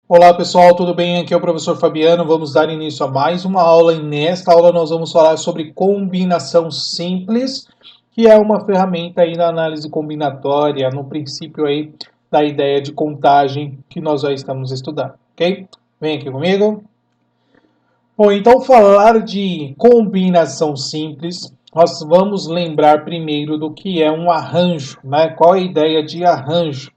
Olá pessoal, tudo bem? Aqui é o professor Fabiano. Vamos dar início a mais uma aula e nesta aula nós vamos falar sobre combinação simples, que é uma ferramenta aí na análise combinatória, no princípio aí da ideia de contagem que nós já estamos estudando, ok? Vem aqui comigo. Bom, então falar de combinação simples, nós vamos lembrar primeiro do que é um arranjo, né? Qual é a ideia de arranjo?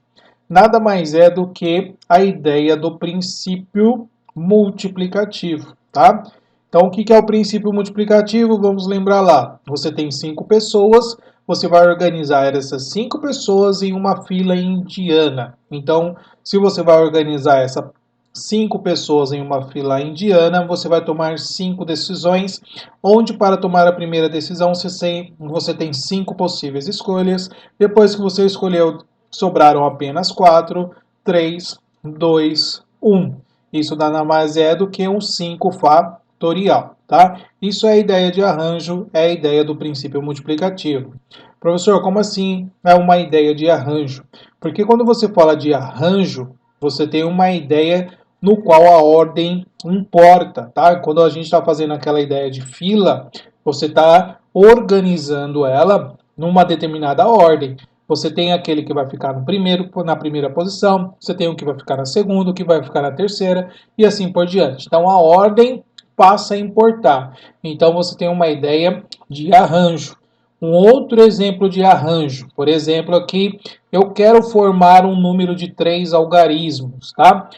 Nada mais é do que a ideia do princípio multiplicativo, tá? Então, o que é o princípio multiplicativo? Vamos lembrar lá. Você tem 5 pessoas, você vai organizar essas 5 pessoas em uma fila indiana. Então, se você vai organizar essas 5 pessoas em uma fila indiana, você vai tomar 5 decisões, onde para tomar a primeira decisão você tem 5 possíveis escolhas. Depois que você escolheu, sobraram apenas 4, 3, 2, 1. Isso nada mais é do que um 5 fatorial, tá? Isso é a ideia de arranjo, é a ideia do princípio multiplicativo. Professor, como assim é uma ideia de arranjo? Porque quando você fala de arranjo, você tem uma ideia no qual a ordem importa, tá? Quando a gente está fazendo aquela ideia de fila, você está organizando ela numa determinada ordem. Você tem aquele que vai ficar na primeira posição, você tem o que vai ficar na segunda, o que vai ficar na terceira, e assim por diante. Então a ordem passa a importar. Então você tem uma ideia de arranjo. Um outro exemplo de arranjo, por exemplo, aqui eu quero formar um número de 3 algarismos, tá?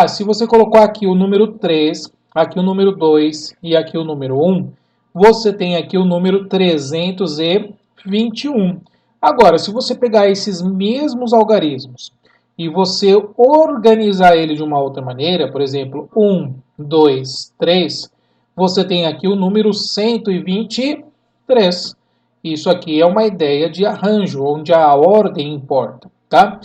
Se você colocar aqui o número 3, aqui o número 2 e aqui o número 1, você tem aqui o número 321. Agora, se você pegar esses mesmos algarismos e você organizar ele de uma outra maneira, por exemplo, 1, 2, 3, você tem aqui o número 123. Isso aqui é uma ideia de arranjo, onde a ordem importa, tá?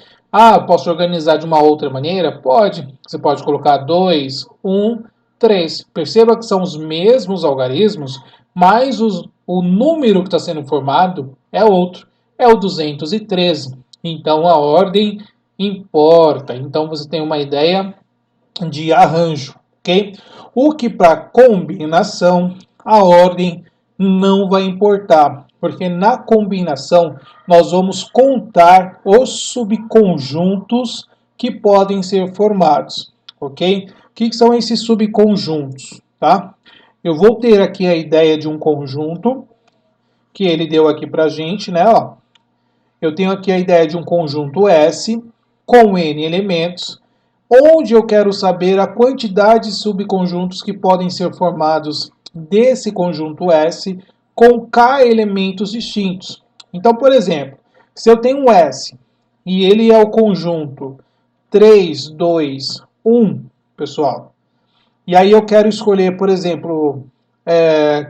Posso organizar de uma outra maneira? Pode. Você pode colocar 2, 1, 3. Perceba que são os mesmos algarismos, mas o número que está sendo formado é outro. É o 213. Então a ordem importa. Então você tem uma ideia de arranjo, ok? O que para combinação, a ordem não vai importar, porque na combinação nós vamos contar os subconjuntos que podem ser formados, ok? O que são esses subconjuntos, tá? Eu vou ter aqui a ideia de um conjunto que ele deu aqui para a gente, né? Ó, eu tenho aqui a ideia de um conjunto S com n elementos, onde eu quero saber a quantidade de subconjuntos que podem ser formados desse conjunto S com K elementos distintos. Então, por exemplo, se eu tenho um S e ele é o conjunto 3, 2, 1, pessoal, e aí eu quero escolher, por exemplo,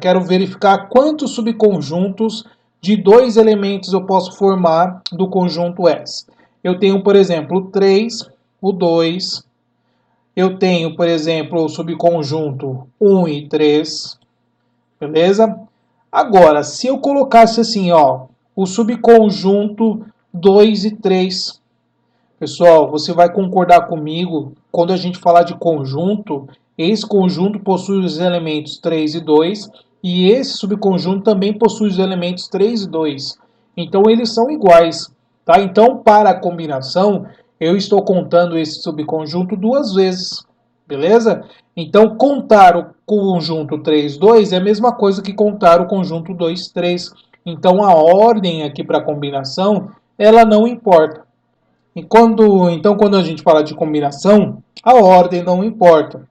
quero verificar quantos subconjuntos de 2 elementos eu posso formar do conjunto S. Eu tenho, por exemplo, o 3, o 2, eu tenho, por exemplo, o subconjunto 1 e 3, beleza? Agora, se eu colocasse assim, ó, o subconjunto 2 e 3, pessoal, você vai concordar comigo, quando a gente falar de conjunto, esse conjunto possui os elementos 3 e 2, e esse subconjunto também possui os elementos 3 e 2. Então, eles são iguais, tá? Então, para a combinação, eu estou contando esse subconjunto 2 vezes, beleza? Então, contar o conjunto 3, 2 é a mesma coisa que contar o conjunto 2, 3. Então, a ordem aqui para a combinação, ela não importa. Então, quando a gente fala de combinação, a ordem não importa.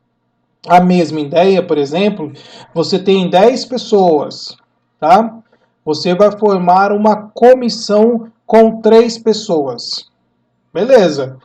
A mesma ideia, por exemplo, você tem 10 pessoas, tá? Você vai formar uma comissão com 3 pessoas. Beleza.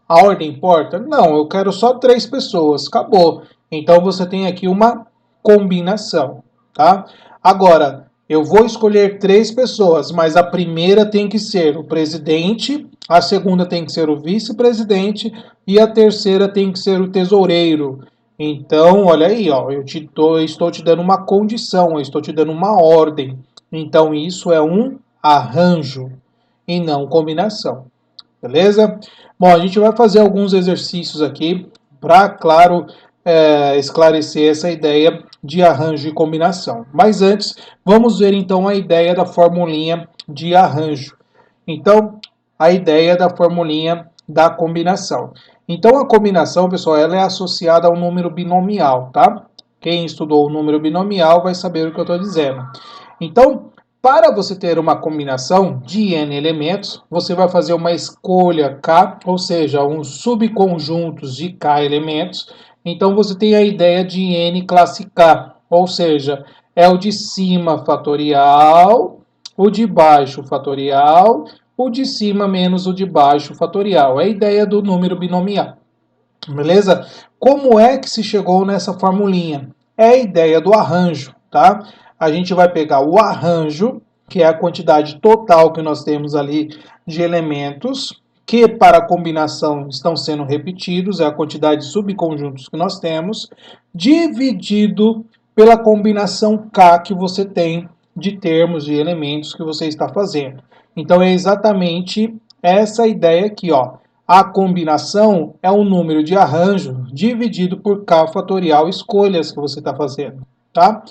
A ordem importa? Não, eu quero só 3 pessoas, acabou. Então você tem aqui uma combinação, tá? Agora, eu vou escolher 3 pessoas, mas a primeira tem que ser o presidente, a segunda tem que ser o vice-presidente e a terceira tem que ser o tesoureiro. Então, olha aí, ó, estou te dando uma condição, eu estou te dando uma ordem. Então, isso é um arranjo e não combinação. Beleza? Bom, a gente vai fazer alguns exercícios aqui para, claro, esclarecer essa ideia de arranjo e combinação. Mas antes, vamos ver então a ideia da formulinha de arranjo. Então, a ideia da formulinha da combinação. Então, a combinação, pessoal, ela é associada ao número binomial, tá? Quem estudou o número binomial vai saber o que eu estou dizendo. Então, para você ter uma combinação de n elementos, você vai fazer uma escolha K, ou seja, uns subconjuntos de K elementos. Então, você tem a ideia de n classe K, ou seja, é o de cima fatorial, o de baixo fatorial, o de cima menos o de baixo fatorial. É a ideia do número binomial. Beleza? Como é que se chegou nessa formulinha? É a ideia do arranjo, tá? A gente vai pegar o arranjo, que é a quantidade total que nós temos ali de elementos, que para a combinação estão sendo repetidos, é a quantidade de subconjuntos que nós temos, dividido pela combinação K que você tem de termos, de elementos que você está fazendo. Então é exatamente essa ideia aqui, ó. A combinação é o número de arranjo dividido por K fatorial escolhas que você está fazendo, tá?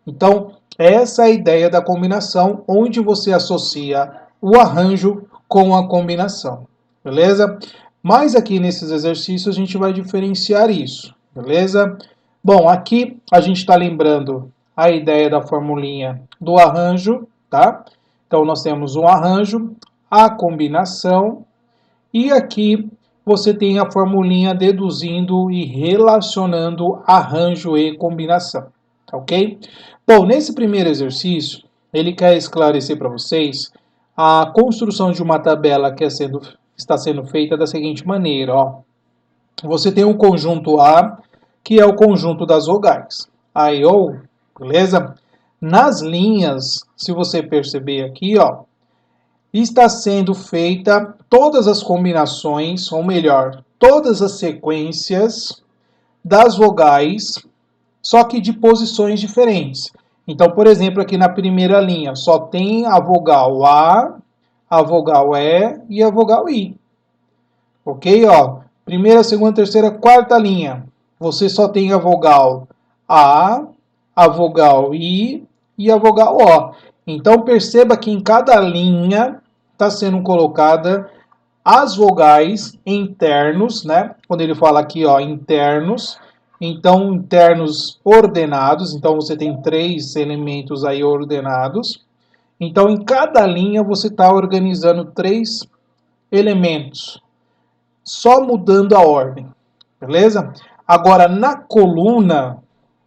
Então, essa é a ideia da combinação, onde você associa o arranjo com a combinação, beleza? Mas aqui nesses exercícios a gente vai diferenciar isso, beleza? Bom, aqui a gente está lembrando a ideia da formulinha do arranjo, tá? Então, nós temos um arranjo, a combinação, e aqui você tem a formulinha deduzindo e relacionando arranjo e combinação, tá ok? Bom, nesse primeiro exercício, ele quer esclarecer para vocês a construção de uma tabela que está sendo feita da seguinte maneira, ó. Você tem um conjunto A, que é o conjunto das vogais, A e O, beleza? Nas linhas, se você perceber aqui, ó, está sendo feita todas as combinações, ou melhor, todas as sequências das vogais, só que de posições diferentes. Então, por exemplo, aqui na primeira linha só tem a vogal a vogal E e a vogal I. Ok? Ó, primeira, segunda, terceira, quarta linha. Você só tem a vogal a vogal I e a vogal O. Então perceba que em cada linha está sendo colocada as vogais internos, né? Quando ele fala aqui, ó, internos, então internos ordenados, então você tem 3 elementos aí ordenados. Então em cada linha você está organizando 3 elementos, só mudando a ordem, beleza? Agora na coluna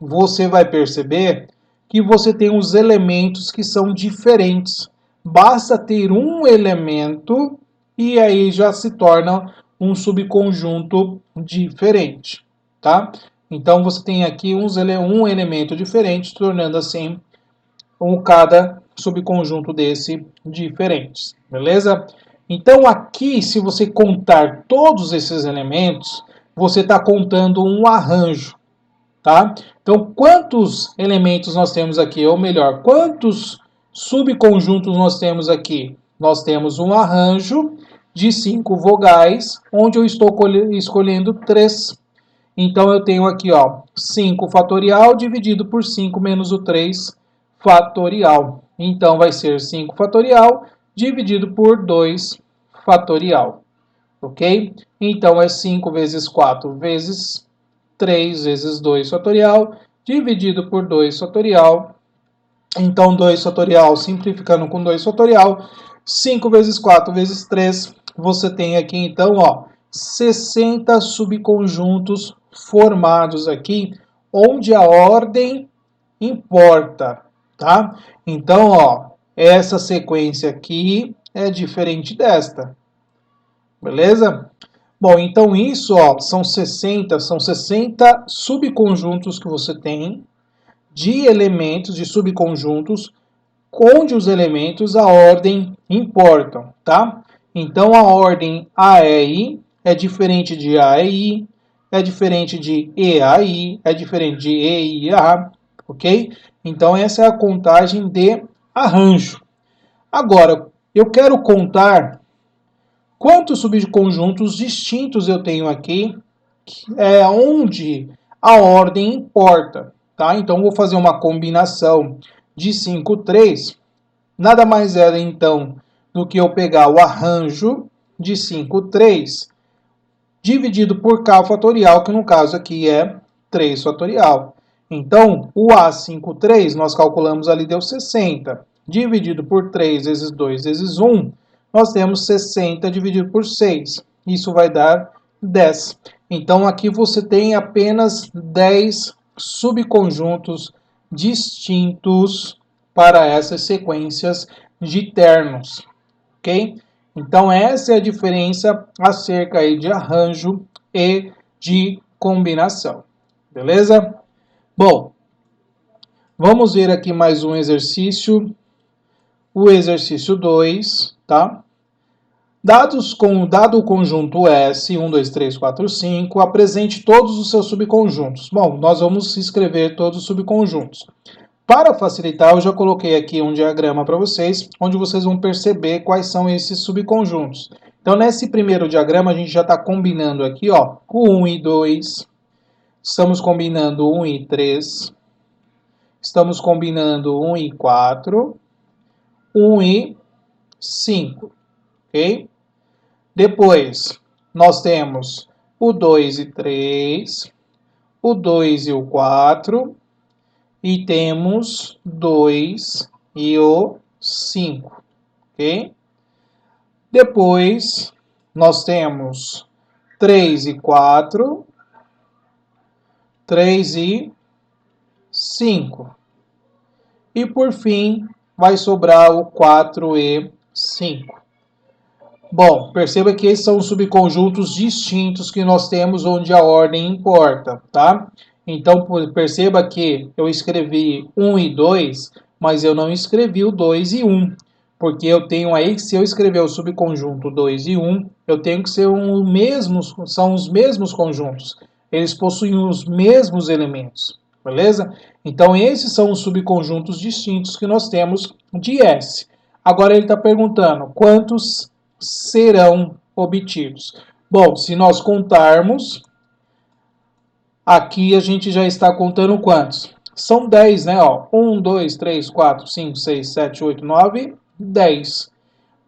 você vai perceber que você tem os elementos que são diferentes. Basta ter um elemento e aí já se torna um subconjunto diferente, tá? Então você tem aqui um elemento diferente, tornando assim cada subconjunto desse diferentes, beleza? Então aqui, se você contar todos esses elementos, você está contando um arranjo, tá? Então, quantos elementos nós temos aqui? Ou melhor, quantos subconjuntos nós temos aqui? Nós temos um arranjo de 5 vogais, onde eu estou escolhendo 3. Então, eu tenho aqui, ó, 5 fatorial dividido por 5 menos o 3 fatorial. Então, vai ser 5 fatorial dividido por 2 fatorial. Ok? Então, é 5 vezes 4 vezes 3 vezes 2 fatorial, dividido por 2 fatorial. Então, 2 fatorial, simplificando com 2 fatorial, 5 vezes 4 vezes 3, você tem aqui, então, ó, 60 subconjuntos formados aqui, onde a ordem importa, tá? Então, ó, essa sequência aqui é diferente desta, beleza? Bom, então isso, ó, são 60 subconjuntos que você tem de elementos, de subconjuntos, onde os elementos, a ordem importam, tá? Então a ordem A, E, I é diferente de A, E, I, é diferente de E, A, I, é diferente de E, I, A, ok? Então essa é a contagem de arranjo. Agora, eu quero contar quantos subconjuntos distintos eu tenho aqui onde a ordem importa, tá? Então, vou fazer uma combinação de 5, 3. Nada mais é, então, do que eu pegar o arranjo de 5, 3, dividido por k fatorial, que no caso aqui é 3 fatorial. Então, o A53, nós calculamos ali, deu 60. Dividido por 3 vezes 2 vezes 1, nós temos 60 dividido por 6. Isso vai dar 10. Então, aqui você tem apenas 10 subconjuntos distintos para essas sequências de ternos, ok? Então, essa é a diferença acerca aí de arranjo e de combinação, beleza? Bom, vamos ver aqui mais um exercício, o exercício 2, tá? Dado o conjunto S, 1, 2, 3, 4, 5, apresente todos os seus subconjuntos. Bom, nós vamos escrever todos os subconjuntos. Para facilitar, eu já coloquei aqui um diagrama para vocês, onde vocês vão perceber quais são esses subconjuntos. Então, nesse primeiro diagrama, a gente já está combinando aqui, ó, o 1 e 2, estamos combinando 1 e 3, estamos combinando 1 e 4, 1 e 5, ok? Depois, nós temos o 2 e 3, o 2 e o 4, e temos 2 e o 5, ok? Depois, nós temos 3 e 4, 3 e 5. E, por fim, vai sobrar o 4 e 5. Bom, perceba que esses são os subconjuntos distintos que nós temos onde a ordem importa, tá? Então, perceba que eu escrevi 1 e 2, mas eu não escrevi o 2 e 1. Porque eu tenho aí que, se eu escrever o subconjunto 2 e 1, eu tenho que ser são os mesmos conjuntos. Eles possuem os mesmos elementos, beleza? Então, esses são os subconjuntos distintos que nós temos de S. Agora, ele está perguntando quantos serão obtidos. Bom, se nós contarmos, aqui a gente já está contando quantos? São 10, né? Ó, 1, 2, 3, 4, 5, 6, 7, 8, 9, 10.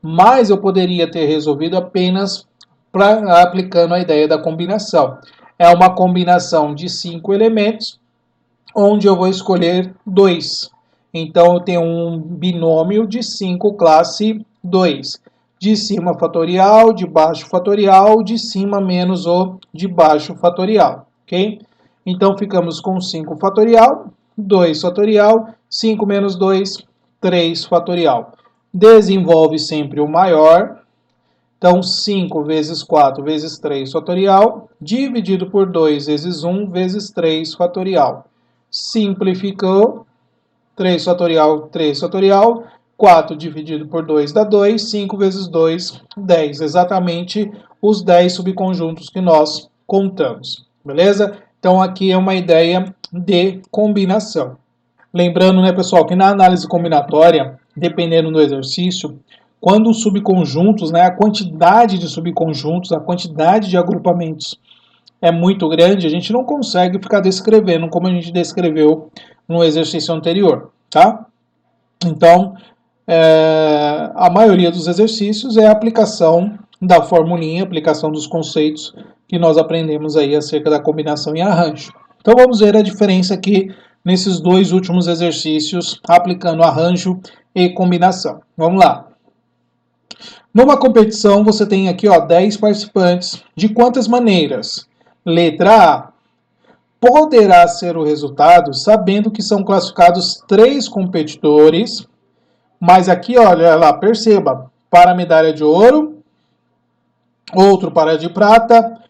Mas eu poderia ter resolvido apenas aplicando a ideia da combinação. É uma combinação de 5 elementos, onde eu vou escolher 2. Então, eu tenho um binômio de 5 classe 2. De cima fatorial, de baixo fatorial, de cima menos o de baixo fatorial, ok? Então, ficamos com 5 fatorial, 2 fatorial, 5 menos 2, 3 fatorial. Desenvolve sempre o maior. Então, 5 vezes 4 vezes 3 fatorial, dividido por 2 vezes 1 vezes 3 fatorial. Simplificou, 3 fatorial, 3 fatorial, 4 dividido por 2 dá 2, 5 vezes 2, 10. Exatamente os 10 subconjuntos que nós contamos, beleza? Então, aqui é uma ideia de combinação. Lembrando, né, pessoal, que na análise combinatória, dependendo do exercício, quando os subconjuntos, né, a quantidade de subconjuntos, a quantidade de agrupamentos é muito grande, a gente não consegue ficar descrevendo como a gente descreveu no exercício anterior, tá? Então, a maioria dos exercícios é a aplicação da formulinha, aplicação dos conceitos que nós aprendemos aí acerca da combinação e arranjo. Então, vamos ver a diferença aqui nesses dois últimos exercícios, aplicando arranjo e combinação. Vamos lá. Numa competição, você tem aqui 10 participantes. De quantas maneiras? Letra A. Poderá ser o resultado sabendo que são classificados 3 competidores, mas aqui, olha lá, perceba, para a medalha de ouro, outro para a de prata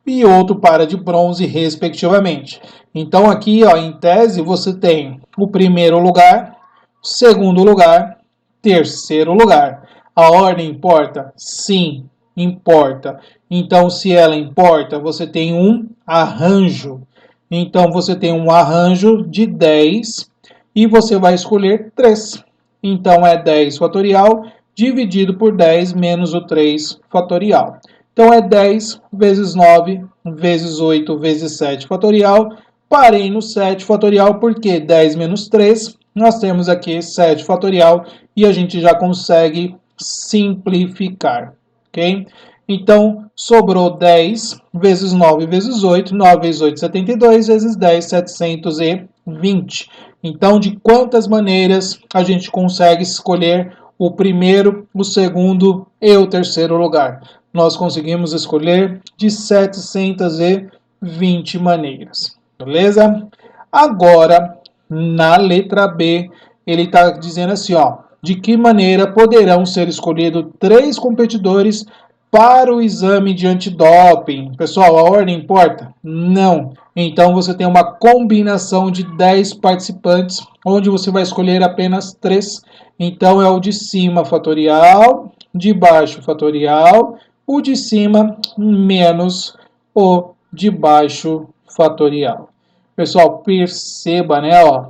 e outro para a de bronze, respectivamente. Então aqui, em tese, você tem o primeiro lugar, segundo lugar, terceiro lugar. A ordem importa? Sim, importa. Então, se ela importa, você tem um arranjo. Então, você tem um arranjo de 10 e você vai escolher 3. Então, é 10 fatorial dividido por 10 menos o 3 fatorial. Então é 10 vezes 9 vezes 8 vezes 7 fatorial. Parei no 7 fatorial porque 10 menos 3, nós temos aqui 7 fatorial e a gente já consegue simplificar, ok? Então, sobrou 10 vezes 9 vezes 8, 9 vezes 8, 72, vezes 10, 720. Então, de quantas maneiras a gente consegue escolher o primeiro, o segundo e o terceiro lugar? Nós conseguimos escolher de 720 maneiras, beleza? Agora, na letra B, ele está dizendo assim, ó, de que maneira poderão ser escolhidos 3 competidores para o exame de antidoping? Pessoal, a ordem importa? Não. Então você tem uma combinação de 10 participantes, onde você vai escolher apenas 3. Então é o de cima fatorial, de baixo fatorial, o de cima menos o de baixo fatorial. Pessoal, perceba, né, ó,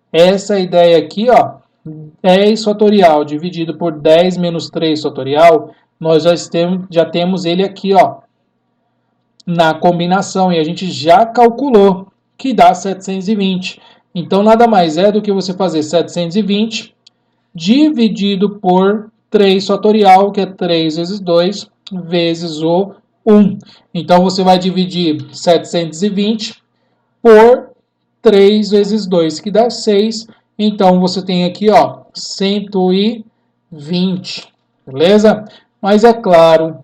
essa ideia aqui, ó, 10 fatorial dividido por 10 menos 3 fatorial, nós já temos ele aqui, ó, na combinação, e a gente já calculou que dá 720. Então, nada mais é do que você fazer 720 dividido por 3 fatorial, que é 3 vezes 2, vezes o 1. Então, você vai dividir 720 por 3 vezes 2, que dá 6. Então, você tem aqui, ó, 120, beleza? Mas é claro,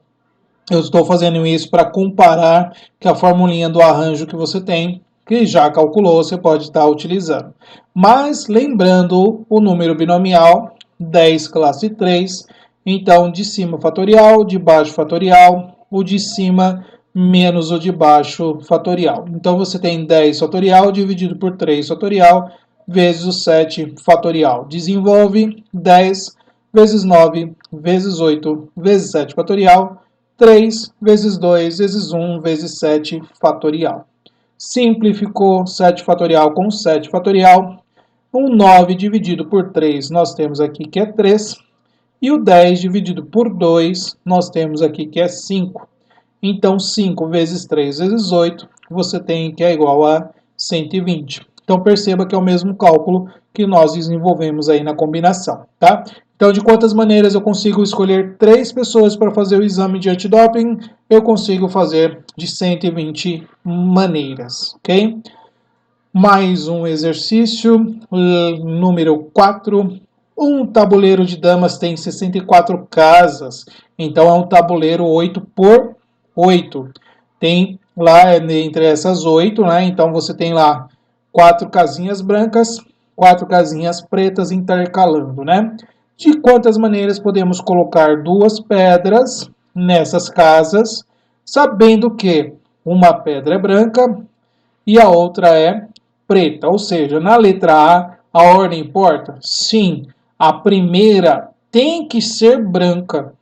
eu estou fazendo isso para comparar com a formulinha do arranjo que você tem, que já calculou, você pode estar utilizando. Mas, lembrando o número binomial, 10 classe 3, então, de cima fatorial, de baixo fatorial, o de cima menos o de baixo fatorial. Então, você tem 10 fatorial dividido por 3 fatorial, vezes o 7 fatorial. Desenvolve 10 vezes 9 vezes 8 vezes 7 fatorial, 3 vezes 2 vezes 1 vezes 7 fatorial. Simplificou 7 fatorial com 7 fatorial. O 9 dividido por 3 nós temos aqui que é 3. E o 10 dividido por 2 nós temos aqui que é 5. Então, 5 vezes 3 vezes 8, você tem que é igual a 120. Então, perceba que é o mesmo cálculo que nós desenvolvemos aí na combinação, tá? Então, de quantas maneiras eu consigo escolher 3 pessoas para fazer o exame de antidoping? Eu consigo fazer de 120 maneiras, ok? Mais um exercício, número 4. Um tabuleiro de damas tem 64 casas, então é um tabuleiro 8 por 8. Tem lá entre essas 8, né? Então você tem lá 4 casinhas brancas, 4 casinhas pretas intercalando, né? De quantas maneiras podemos colocar 2 pedras nessas casas, sabendo que uma pedra é branca e a outra é preta. Ou seja, na letra A ordem importa? Sim, a primeira tem que ser branca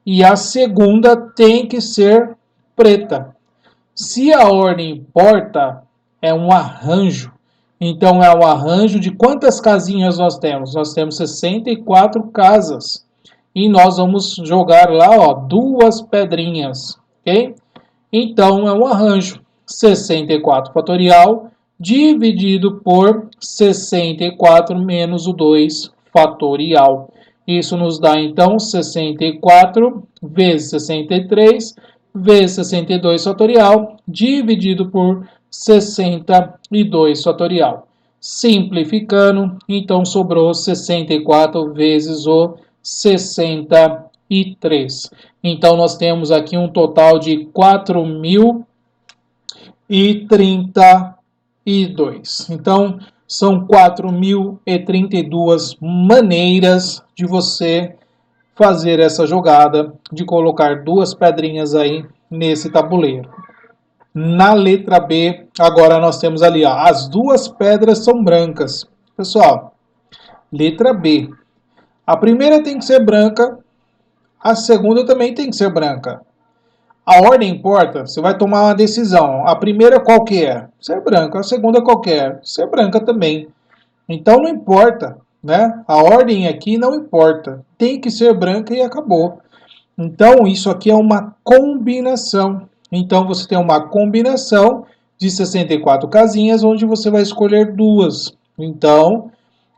e a segunda tem que ser preta. Se a ordem importa, é um arranjo. Então, é um arranjo de quantas casinhas nós temos? Nós temos 64 casas. E nós vamos jogar lá, ó, 2 pedrinhas, ok? Então, é um arranjo. 64 fatorial dividido por 64 menos o 2 fatorial. Isso nos dá, então, 64 vezes 63 vezes 62 fatorial dividido por 62 fatorial. Simplificando, então sobrou 64 vezes o 63. Então nós temos aqui um total de 4.032. Então são 4.032 maneiras de você fazer essa jogada de colocar 2 pedrinhas aí nesse tabuleiro. Na letra B, agora nós temos ali, ó, as 2 pedras são brancas. Pessoal, letra B. A primeira tem que ser branca, a segunda também tem que ser branca. A ordem importa, você vai tomar uma decisão. A primeira qual que é? Ser branca. A segunda qual que é? Ser branca também. Então não importa, né? A ordem aqui não importa. Tem que ser branca e acabou. Então, isso aqui é uma combinação. Então, você tem uma combinação de 64 casinhas, onde você vai escolher duas. Então,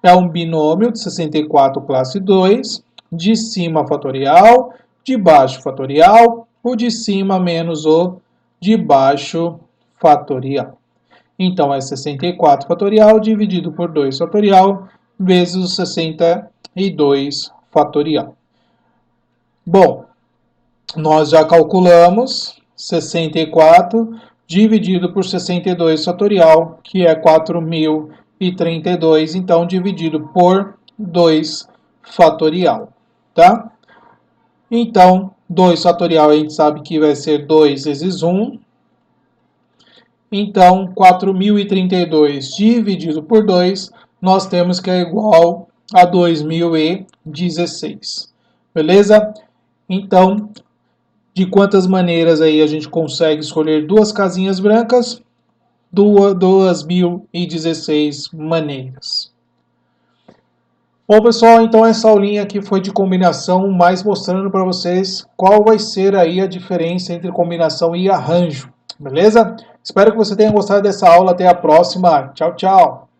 é um binômio de 64 classe 2, de cima fatorial, de baixo fatorial, o de cima menos o de baixo fatorial. Então, é 64 fatorial dividido por 2 fatorial, vezes o 62 fatorial. Bom, nós já calculamos 64 dividido por 62 fatorial, que é 4.032, então dividido por 2 fatorial, tá? Então, 2 fatorial a gente sabe que vai ser 2 vezes 1. Então, 4.032 dividido por 2, nós temos que é igual a 2016. Beleza? Então, de quantas maneiras aí a gente consegue escolher duas casinhas brancas? 2.016 maneiras. Bom, pessoal, então essa aulinha aqui foi de combinação, mais mostrando para vocês qual vai ser aí a diferença entre combinação e arranjo, beleza? Espero que você tenha gostado dessa aula. Até a próxima. Tchau, tchau.